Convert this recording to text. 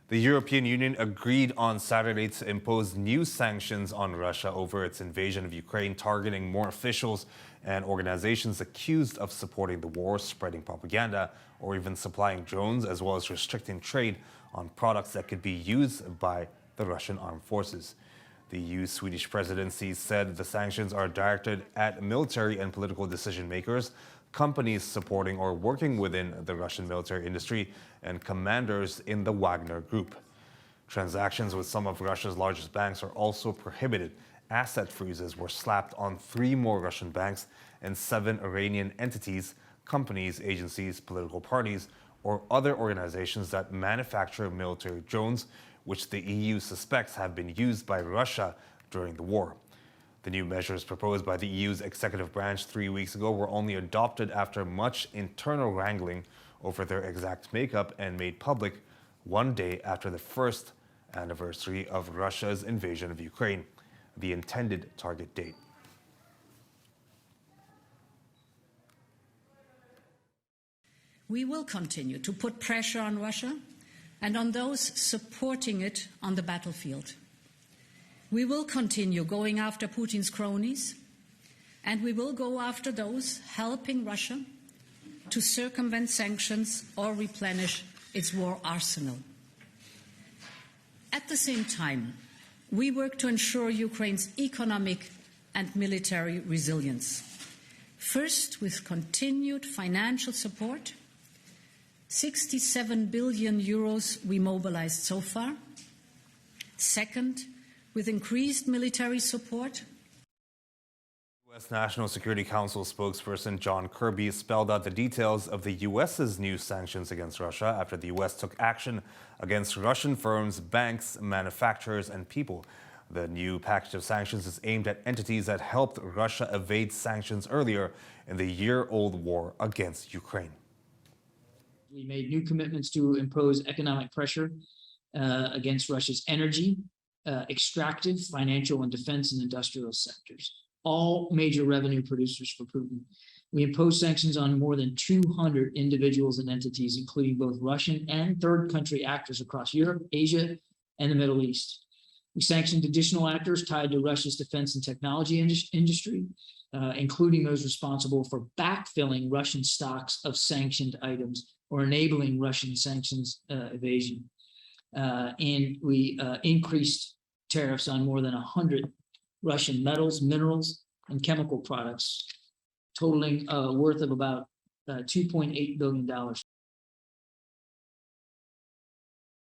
The European Union agreed on Saturday to impose new sanctions on Russia over its invasion of Ukraine, targeting more officials and organizations accused of supporting the war, spreading propaganda, or even supplying drones, as well as restricting trade on products that could be used by the Russian armed forces. The EU-Swedish presidency said the sanctions are directed at military and political decision makers, companies supporting or working within the Russian military industry, and commanders in the Wagner Group. Transactions with some of Russia's largest banks are also prohibited. Asset freezes were slapped on 3 more Russian banks and 7 Iranian entities, companies, agencies, political parties, or other organizations that manufacture military drones, which the EU suspects have been used by Russia during the war. The new measures proposed by the EU's executive branch 3 weeks ago were only adopted after much internal wrangling over their exact makeup and made public 1 day after the first anniversary of Russia's invasion of Ukraine, the intended target date. We will continue to put pressure on Russia and on those supporting it on the battlefield. We will continue going after Putin's cronies, and we will go after those helping Russia to circumvent sanctions or replenish its war arsenal. At the same time, we work to ensure Ukraine's economic and military resilience. First, with continued financial support, 67 billion euros we mobilized so far. Second, with increased military support. U.S. National Security Council Spokesperson John Kirby spelled out the details of the U.S.'s new sanctions against Russia after the U.S. took action against Russian firms, banks, manufacturers, and people. The new package of sanctions is aimed at entities that helped Russia evade sanctions earlier in the year-old war against Ukraine. We made new commitments to impose economic pressure against Russia's energy, extractive, financial, and defense and industrial sectors, all major revenue producers for Putin. We imposed sanctions on more than 200 individuals and entities, including both Russian and third country actors across Europe, Asia, and the Middle East. We sanctioned additional actors tied to Russia's defense and technology industry, including those responsible for backfilling Russian stocks of sanctioned items or enabling Russian sanctions evasion. And we increased tariffs on more than 100 Russian metals, minerals, and chemical products, totaling worth of about $2.8 billion.